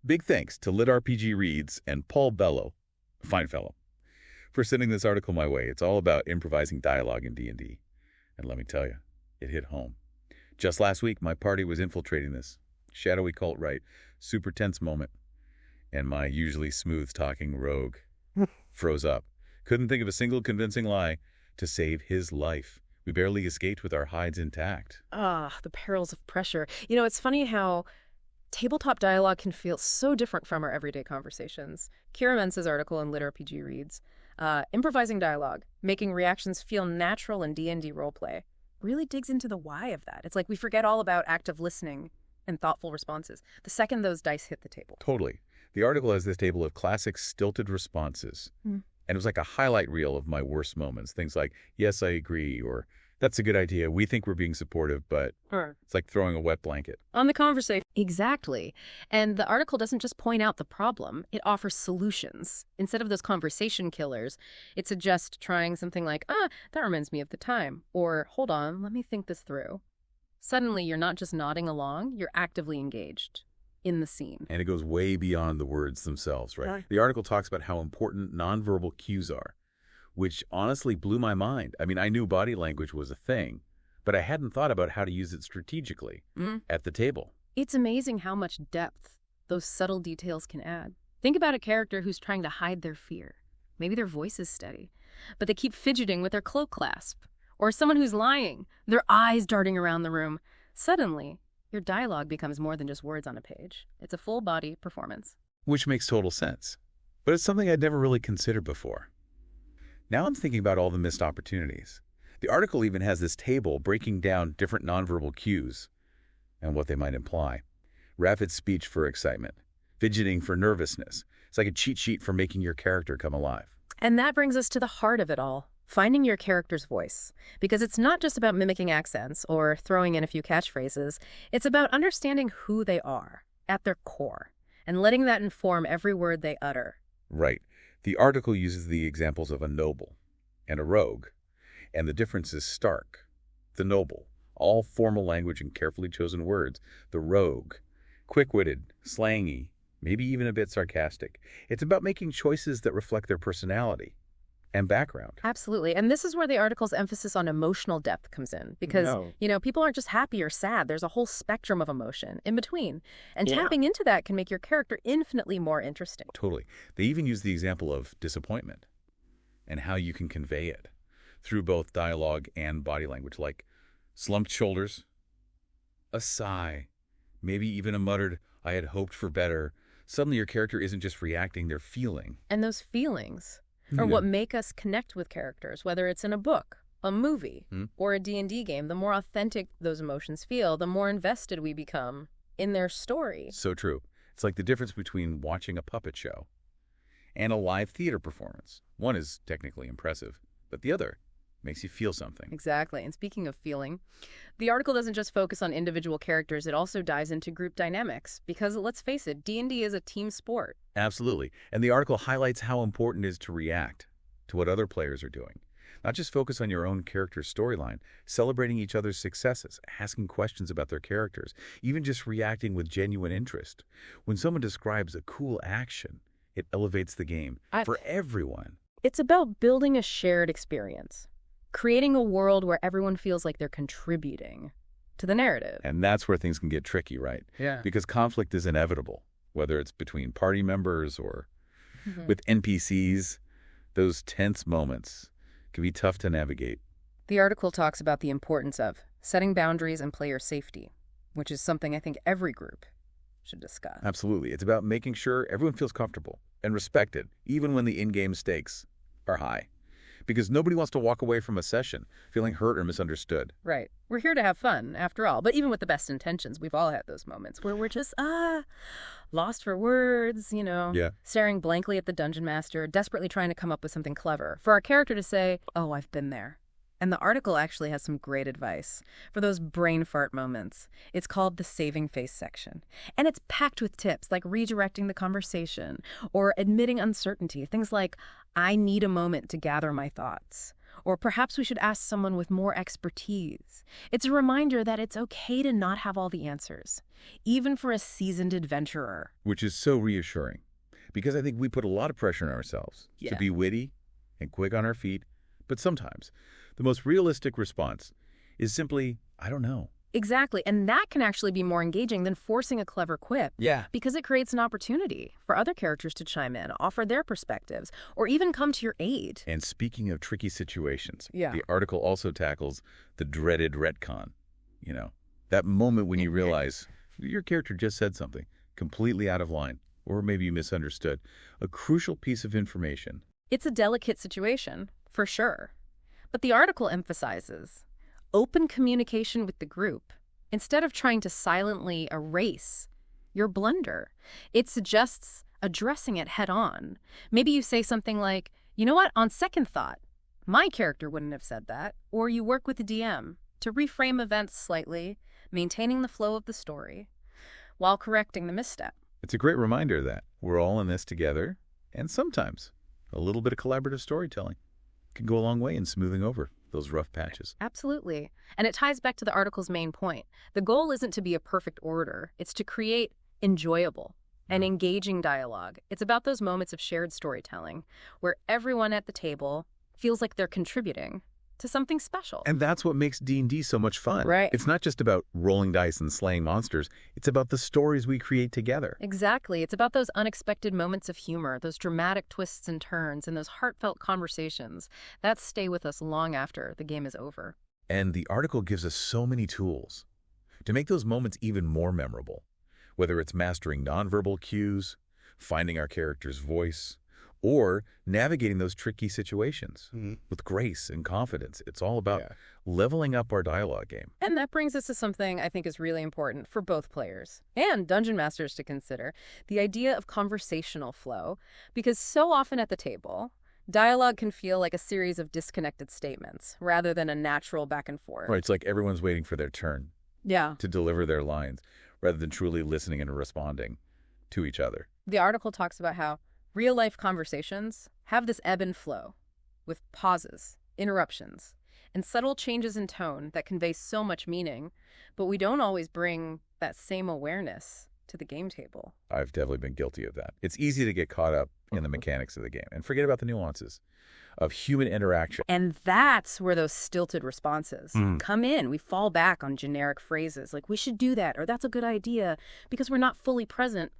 Big thanks to LitRPG Reads and Paul Bello, fine fellow, for sending this article my way. It's all about improvising dialogue in D&D. And let me tell you, it hit home. Just last week, my party was infiltrating this shadowy cult rite, super tense moment, and my usually smooth-talking rogue froze up. Couldn't think of a single convincing lie to save his life. We barely escaped with our hides intact. The perils of pressure. It's funny how tabletop dialogue can feel so different from our everyday conversations. Kira Mentz's article in LitRPG Reads, improvising dialogue, making reactions feel natural in D&D roleplay, really digs into the why of that. It's like we forget all about active listening and thoughtful responses the second those dice hit the table. Totally. The article has this table of classic stilted responses. And it was like a highlight reel of my worst moments. Things like, yes, I agree, or that's a good idea. We think we're being supportive, but it's like throwing a wet blanket on the conversation. Exactly. And the article doesn't just point out the problem, it offers solutions. Instead of those conversation killers, it suggests trying something like, that reminds me of the time, or hold on, let me think this through. Suddenly, you're not just nodding along, you're actively engaged in the scene. And it goes way beyond the words themselves, right? The article talks about how important nonverbal cues are, which honestly blew my mind. I mean, I knew body language was a thing, but I hadn't thought about how to use it strategically at the table. It's amazing how much depth those subtle details can add. Think about a character who's trying to hide their fear. Maybe their voice is steady, but they keep fidgeting with their cloak clasp. Or someone who's lying, their eyes darting around the room. Suddenly, your dialogue becomes more than just words on a page. It's a full-body performance. Which makes total sense. But it's something I'd never really considered before. Now I'm thinking about all the missed opportunities. The article even has this table breaking down different nonverbal cues and what they might imply. Rapid speech for excitement. Fidgeting for nervousness. It's like a cheat sheet for making your character come alive. And that brings us to the heart of it all. Finding your character's voice. Because it's not just about mimicking accents or throwing in a few catchphrases. It's about understanding who they are at their core and letting that inform every word they utter. Right. The article uses the examples of a noble and a rogue, and the difference is stark. The noble, all formal language and carefully chosen words. The rogue, quick-witted, slangy, maybe even a bit sarcastic. It's about making choices that reflect their personality and background. Absolutely. And this is where the article's emphasis on emotional depth comes in. Because, people aren't just happy or sad. There's a whole spectrum of emotion in between. And tapping into that can make your character infinitely more interesting. Totally. They even use the example of disappointment and how you can convey it through both dialogue and body language, like slumped shoulders, a sigh, maybe even a muttered, I had hoped for better. Suddenly your character isn't just reacting, they're feeling. And those feelings are what make us connect with characters, whether it's in a book, a movie, or a D&D game. The more authentic those emotions feel, the more invested we become in their story. So true. It's like the difference between watching a puppet show and a live theater performance. One is technically impressive, but the other makes you feel something. Exactly. And speaking of feeling, the article doesn't just focus on individual characters, it also dives into group dynamics. Because let's face it, D&D is a team sport. Absolutely. And the article highlights how important it is to react to what other players are doing. Not just focus on your own character's storyline, celebrating each other's successes, asking questions about their characters, even just reacting with genuine interest. When someone describes a cool action, it elevates the game for everyone. It's about building a shared experience. Creating a world where everyone feels like they're contributing to the narrative. And that's where things can get tricky, right? Yeah. Because conflict is inevitable, whether it's between party members or with NPCs. Those tense moments can be tough to navigate. The article talks about the importance of setting boundaries and player safety, which is something I think every group should discuss. Absolutely. It's about making sure everyone feels comfortable and respected, even when the in-game stakes are high. Because nobody wants to walk away from a session feeling hurt or misunderstood. Right. We're here to have fun, after all. But even with the best intentions, we've all had those moments where we're just, lost for words, staring blankly at the dungeon master, desperately trying to come up with something clever. For our character to say, oh, I've been there. And the article actually has some great advice for those brain fart moments. It's called the saving face section. And it's packed with tips like redirecting the conversation or admitting uncertainty. Things like, I need a moment to gather my thoughts. Or perhaps we should ask someone with more expertise. It's a reminder that it's okay to not have all the answers, even for a seasoned adventurer. Which is so reassuring, because I think we put a lot of pressure on ourselves to be witty and quick on our feet, but sometimes the most realistic response is simply, I don't know. Exactly, and that can actually be more engaging than forcing a clever quip. Yeah. Because it creates an opportunity for other characters to chime in, offer their perspectives, or even come to your aid. And speaking of tricky situations, Yeah. the article also tackles the dreaded retcon. You know, that moment when you realize your character just said something completely out of line, or maybe you misunderstood a crucial piece of information. It's a delicate situation, for sure. But the article emphasizes open communication with the group instead of trying to silently erase your blunder. It suggests addressing it head on. Maybe you say something like, you know what, on second thought, my character wouldn't have said that. Or you work with the DM to reframe events slightly, maintaining the flow of the story while correcting the misstep. It's a great reminder that we're all in this together, and sometimes a little bit of collaborative storytelling can go a long way in smoothing over those rough patches. Absolutely. And it ties back to the article's main point. The goal isn't to be a perfect orator. It's to create enjoyable and engaging dialogue. It's about those moments of shared storytelling where everyone at the table feels like they're contributing to something special. And that's what makes D&D so much fun. Right. It's not just about rolling dice and slaying monsters. It's about the stories we create together. Exactly. It's about those unexpected moments of humor, those dramatic twists and turns, and those heartfelt conversations that stay with us long after the game is over. And the article gives us so many tools to make those moments even more memorable, whether it's mastering nonverbal cues, finding our character's voice, or navigating those tricky situations with grace and confidence. It's all about leveling up our dialogue game. And that brings us to something I think is really important for both players and dungeon masters to consider, the idea of conversational flow. Because so often at the table, dialogue can feel like a series of disconnected statements rather than a natural back and forth. Right, it's like everyone's waiting for their turn to deliver their lines rather than truly listening and responding to each other. The article talks about how real-life conversations have this ebb and flow with pauses, interruptions, and subtle changes in tone that convey so much meaning, but we don't always bring that same awareness to the game table. I've definitely been guilty of that. It's easy to get caught up in the mechanics of the game and forget about the nuances of human interaction. And that's where those stilted responses come in. We fall back on generic phrases like, we should do that, or that's a good idea, because we're not fully present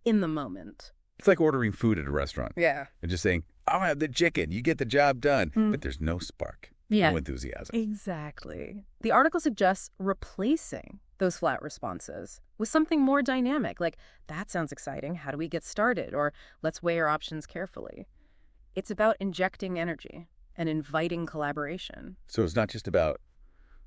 in the moment. It's like ordering food at a restaurant. Yeah. And just saying, I'll have the chicken, you get the job done. But there's no spark, no enthusiasm. Exactly. The article suggests replacing those flat responses with something more dynamic, like, that sounds exciting, how do we get started? Or let's weigh our options carefully. It's about injecting energy and inviting collaboration. So it's not just about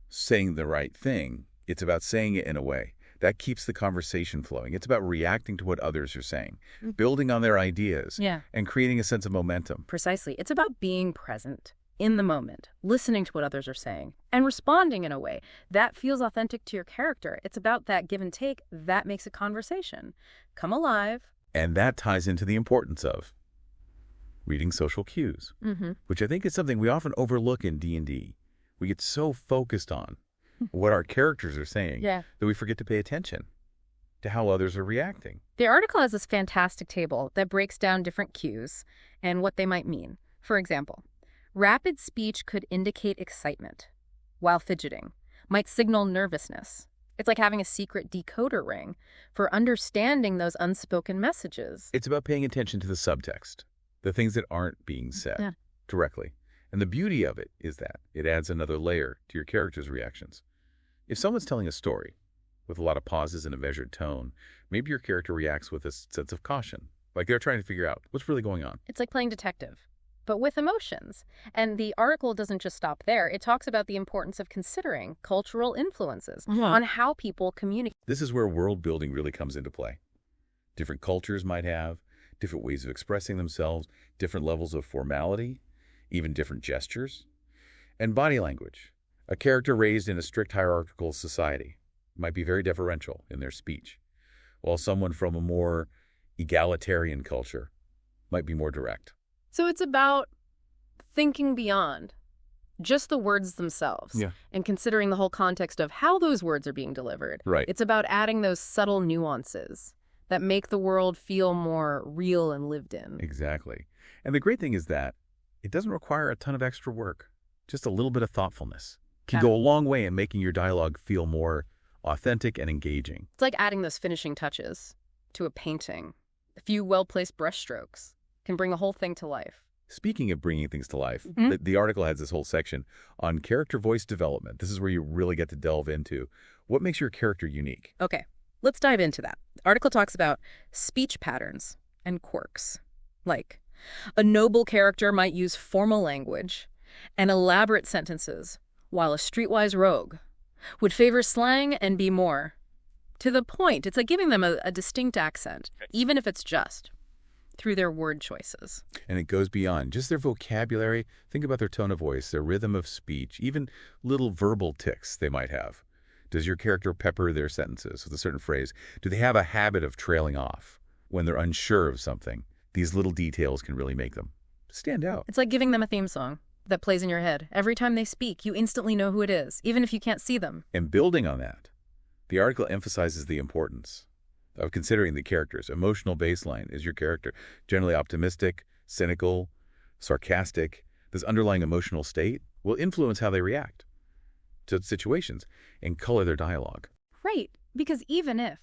saying the right thing, it's about saying it in a way that keeps the conversation flowing. It's about reacting to what others are saying, building on their ideas, and creating a sense of momentum. Precisely. It's about being present in the moment, listening to what others are saying, and responding in a way that feels authentic to your character. It's about that give and take that makes a conversation come alive. And that ties into the importance of reading social cues, which I think is something we often overlook in D&D. We get so focused on what our characters are saying that we forget to pay attention to how others are reacting. The article has this fantastic table that breaks down different cues and what they might mean. For example, rapid speech could indicate excitement, while fidgeting might signal nervousness. It's like having a secret decoder ring for understanding those unspoken messages. It's about paying attention to the subtext, the things that aren't being said directly. And the beauty of it is that it adds another layer to your character's reactions. If someone's telling a story with a lot of pauses and a measured tone, maybe your character reacts with a sense of caution, like they're trying to figure out what's really going on. It's like playing detective, but with emotions. And the article doesn't just stop there. It talks about the importance of considering cultural influences on how people communicate. This is where world building really comes into play. Different cultures might have different ways of expressing themselves, different levels of formality, even different gestures, and body language. A character raised in a strict hierarchical society might be very deferential in their speech, while someone from a more egalitarian culture might be more direct. So it's about thinking beyond just the words themselves. Yeah. And considering the whole context of how those words are being delivered. Right. It's about adding those subtle nuances that make the world feel more real and lived in. Exactly. And the great thing is that it doesn't require a ton of extra work. Just a little bit of thoughtfulness can go a long way in making your dialogue feel more authentic and engaging. It's like adding those finishing touches to a painting. A few well-placed brushstrokes can bring the whole thing to life. Speaking of bringing things to life, the article has this whole section on character voice development. This is where you really get to delve into what makes your character unique. Okay, let's dive into that. The article talks about speech patterns and quirks. Like, a noble character might use formal language and elaborate sentences, while a streetwise rogue would favor slang and be more to the point. It's like giving them a distinct accent, even if it's just through their word choices. And it goes beyond just their vocabulary. Think about their tone of voice, their rhythm of speech, even little verbal tics they might have. Does your character pepper their sentences with a certain phrase? Do they have a habit of trailing off when they're unsure of something? These little details can really make them stand out. It's like giving them a theme song that plays in your head. Every time they speak, you instantly know who it is, even if you can't see them. And building on that, the article emphasizes the importance of considering the character's emotional baseline. Is your character generally optimistic, cynical, sarcastic? This underlying emotional state will influence how they react to situations and color their dialogue. Right, because even if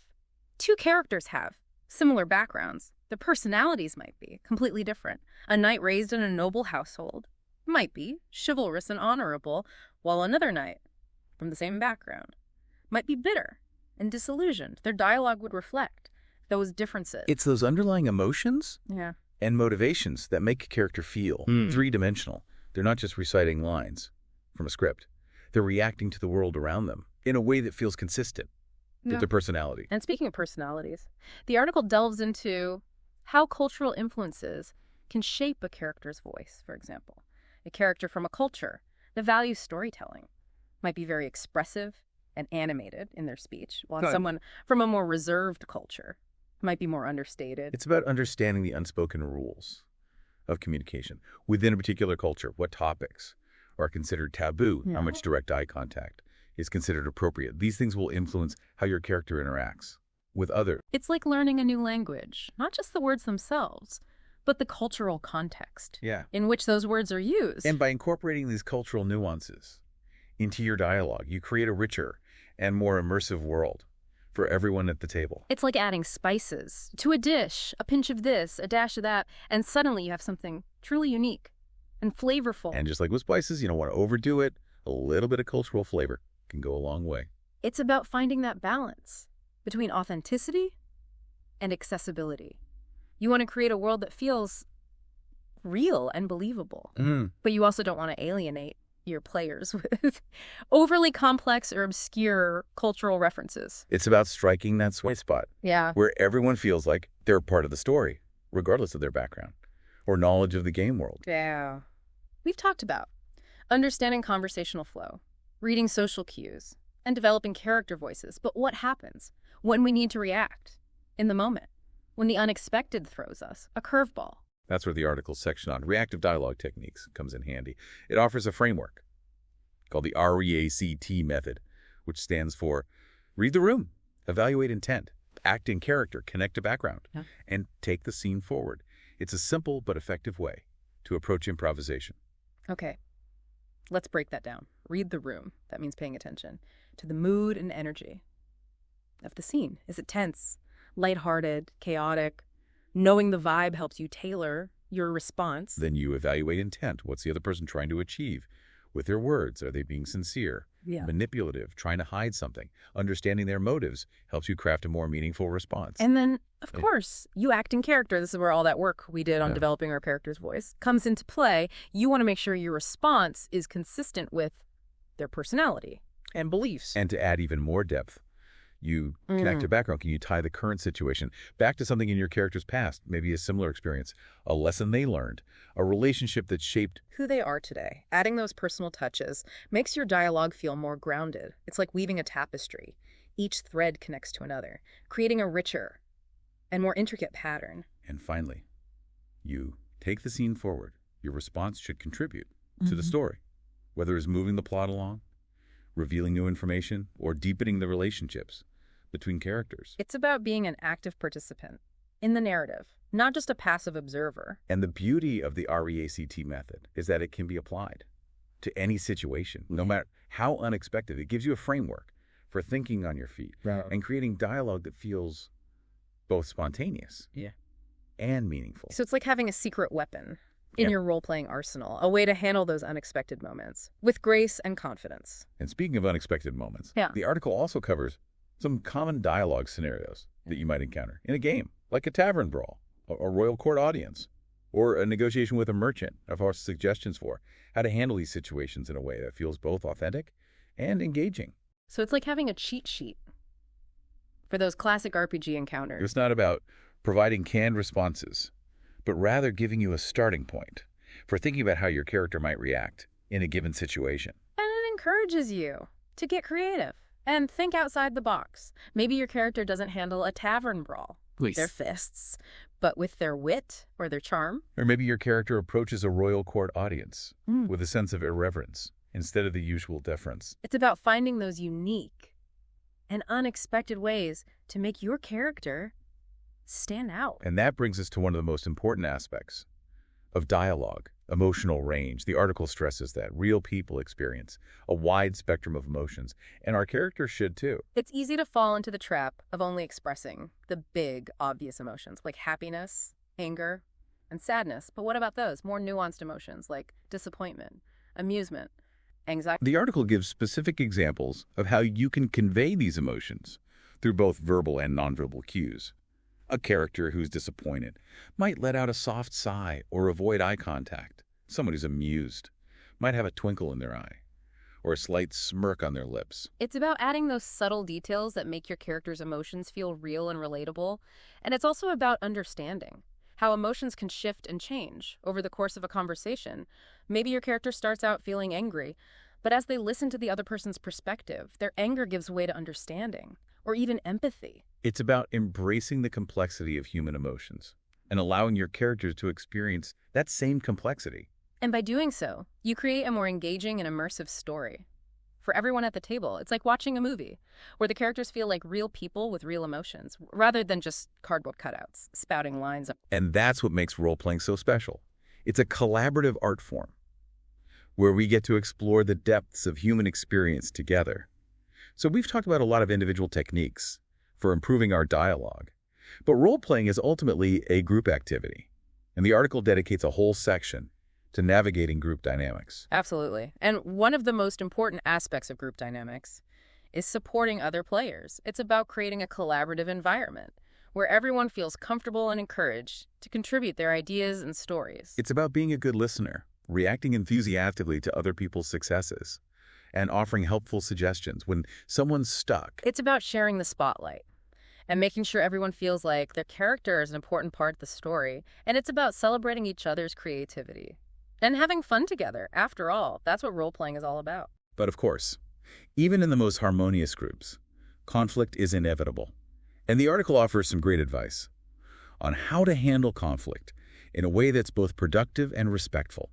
two characters have similar backgrounds, the personalities might be completely different. A knight raised in a noble household might be chivalrous and honorable, while another knight from the same background might be bitter and disillusioned. Their dialogue would reflect those differences. It's those underlying emotions Yeah. and motivations that make a character feel three-dimensional. They're not just reciting lines from a script. They're reacting to the world around them in a way that feels consistent with their personality. And speaking of personalities, the article delves into how cultural influences can shape a character's voice, for example. A character from a culture that values storytelling might be very expressive and animated in their speech, while someone from a more reserved culture might be more understated. It's about understanding the unspoken rules of communication within a particular culture. What topics are considered taboo? How much direct eye contact is considered appropriate? These things will influence how your character interacts with others. It's like learning a new language, not just the words themselves, but the cultural context in which those words are used. And by incorporating these cultural nuances into your dialogue, you create a richer and more immersive world for everyone at the table. It's like adding spices to a dish, a pinch of this, a dash of that, and suddenly you have something truly unique and flavorful. And just like with spices, you don't want to overdo it. A little bit of cultural flavor can go a long way. It's about finding that balance between authenticity and accessibility. You want to create a world that feels real and believable, but you also don't want to alienate your players with overly complex or obscure cultural references. It's about striking that sweet spot where everyone feels like they're part of the story, regardless of their background or knowledge of the game world. Yeah. We've talked about understanding conversational flow, reading social cues, and developing character voices. But what happens when we need to react in the moment? When the unexpected throws us a curveball? That's where the article's section on reactive dialogue techniques comes in handy. It offers a framework called the REACT method, which stands for read the room, evaluate intent, act in character, connect to background, and take the scene forward. It's a simple but effective way to approach improvisation. Okay, let's break that down. Read the room. That means paying attention to the mood and energy of the scene. Is it tense, lighthearted, chaotic? Knowing the vibe helps you tailor your response. Then you evaluate intent. What's the other person trying to achieve with their words? Are they being sincere, manipulative, trying to hide something? Understanding their motives helps you craft a more meaningful response. And then, of course, you act in character. This is where all that work we did on developing our character's voice comes into play. You want to make sure your response is consistent with their personality and beliefs. And to add even more depth, you connect to background. Can you tie the current situation back to something in your character's past? Maybe a similar experience, a lesson they learned, a relationship that shaped who they are today. Adding those personal touches makes your dialogue feel more grounded. It's like weaving a tapestry. Each thread connects to another, creating a richer and more intricate pattern. And finally, you take the scene forward. Your response should contribute to the story. whether it's moving the plot along, revealing new information, or deepening the relationships between characters. It's about being an active participant in the narrative, not just a passive observer. And the beauty of the REACT method is that it can be applied to any situation, no matter how unexpected. It gives you a framework for thinking on your feet and creating dialogue that feels both spontaneous and meaningful. So it's like having a secret weapon in your role-playing arsenal, a way to handle those unexpected moments with grace and confidence. And speaking of unexpected moments, the article also covers some common dialogue scenarios that you might encounter in a game, like a tavern brawl, a royal court audience, or a negotiation with a merchant. I've also suggestions for how to handle these situations in a way that feels both authentic and engaging. So it's like having a cheat sheet for those classic RPG encounters. It's not about providing canned responses, but rather giving you a starting point for thinking about how your character might react in a given situation. And it encourages you to get creative and think outside the box. Maybe your character doesn't handle a tavern brawl with their fists, but with their wit or their charm. Or maybe your character approaches a royal court audience with a sense of irreverence instead of the usual deference. It's about finding those unique and unexpected ways to make your character stand out. And that brings us to one of the most important aspects of dialogue, emotional range. The article stresses that real people experience a wide spectrum of emotions, and our characters should too. It's easy to fall into the trap of only expressing the big, obvious emotions like happiness, anger, and sadness. But what about those more nuanced emotions like disappointment, amusement, anxiety? The article gives specific examples of how you can convey these emotions through both verbal and nonverbal cues. A character who's disappointed might let out a soft sigh or avoid eye contact. Someone who's amused might have a twinkle in their eye or a slight smirk on their lips. It's about adding those subtle details that make your character's emotions feel real and relatable. And it's also about understanding how emotions can shift and change over the course of a conversation. Maybe your character starts out feeling angry, but as they listen to the other person's perspective, their anger gives way to understanding or even empathy. It's about embracing the complexity of human emotions and allowing your characters to experience that same complexity. And by doing so, you create a more engaging and immersive story. For everyone at the table, it's like watching a movie where the characters feel like real people with real emotions, rather than just cardboard cutouts spouting lines. And that's what makes role-playing so special. It's a collaborative art form where we get to explore the depths of human experience together. So we've talked about a lot of individual techniques for improving our dialogue, but role-playing is ultimately a group activity, and the article dedicates a whole section to navigating group dynamics. Absolutely. And one of the most important aspects of group dynamics is supporting other players. It's about creating a collaborative environment where everyone feels comfortable and encouraged to contribute their ideas and stories. It's about being a good listener, reacting enthusiastically to other people's successes, and offering helpful suggestions when someone's stuck. It's about sharing the spotlight and making sure everyone feels like their character is an important part of the story. And it's about celebrating each other's creativity and having fun together. After all, that's what role-playing is all about. But of course, even in the most harmonious groups, conflict is inevitable. And the article offers some great advice on how to handle conflict in a way that's both productive and respectful.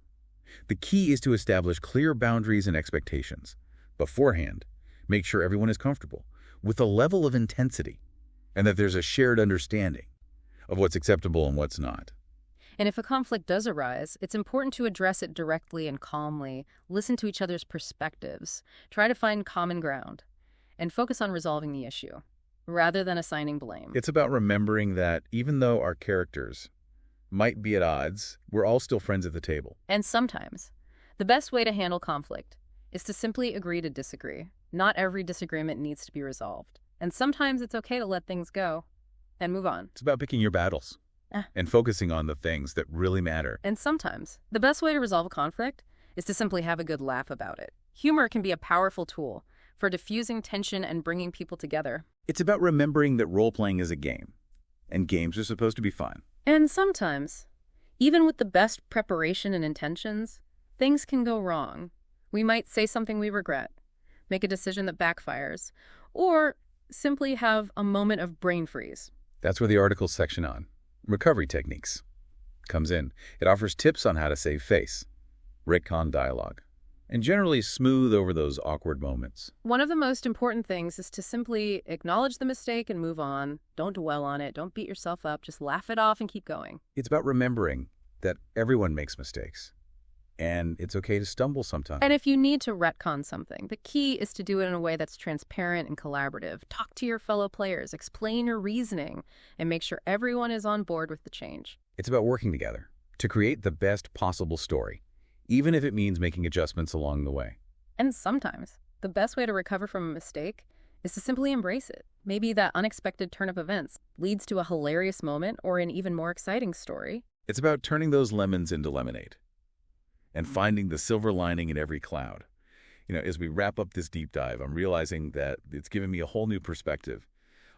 The key is to establish clear boundaries and expectations. Beforehand, make sure everyone is comfortable with a level of intensity and that there's a shared understanding of what's acceptable and what's not. And if a conflict does arise, it's important to address it directly and calmly, listen to each other's perspectives, try to find common ground, and focus on resolving the issue, rather than assigning blame. It's about remembering that even though our characters might be at odds, we're all still friends at the table. And sometimes, the best way to handle conflict is to simply agree to disagree. Not every disagreement needs to be resolved. And sometimes it's okay to let things go and move on. It's about picking your battles and focusing on the things that really matter. And sometimes, the best way to resolve a conflict is to simply have a good laugh about it. Humor can be a powerful tool for diffusing tension and bringing people together. It's about remembering that role-playing is a game, and games are supposed to be fun. And sometimes, even with the best preparation and intentions, things can go wrong. We might say something we regret, make a decision that backfires, or simply have a moment of brain freeze. That's where the article's section on recovery techniques comes in. It offers tips on how to save face, retcon dialogue, and generally smooth over those awkward moments. One of the most important things is to simply acknowledge the mistake and move on. Don't dwell on it. Don't beat yourself up. Just laugh it off and keep going. It's about remembering that everyone makes mistakes, and it's okay to stumble sometimes. And if you need to retcon something, the key is to do it in a way that's transparent and collaborative. Talk to your fellow players, explain your reasoning, and make sure everyone is on board with the change. It's about working together to create the best possible story, even if it means making adjustments along the way. And sometimes, the best way to recover from a mistake is to simply embrace it. Maybe that unexpected turn of events leads to a hilarious moment or an even more exciting story. It's about turning those lemons into lemonade and finding the silver lining in every cloud. As we wrap up this deep dive, I'm realizing that it's given me a whole new perspective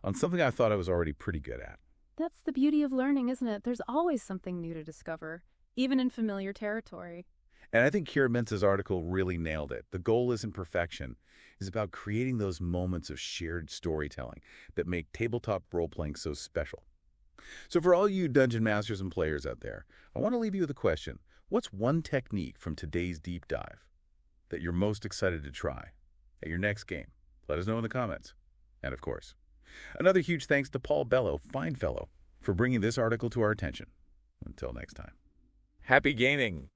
on something I thought I was already pretty good at. That's the beauty of learning, isn't it? There's always something new to discover, even in familiar territory. And I think Kira Mentz's article really nailed it. The goal isn't perfection. It's about creating those moments of shared storytelling that make tabletop role-playing so special. So for all you dungeon masters and players out there, I want to leave you with a question. What's one technique from today's deep dive that you're most excited to try at your next game? Let us know in the comments. And of course, another huge thanks to Paul Bello, fine fellow, for bringing this article to our attention. Until next time. Happy gaming!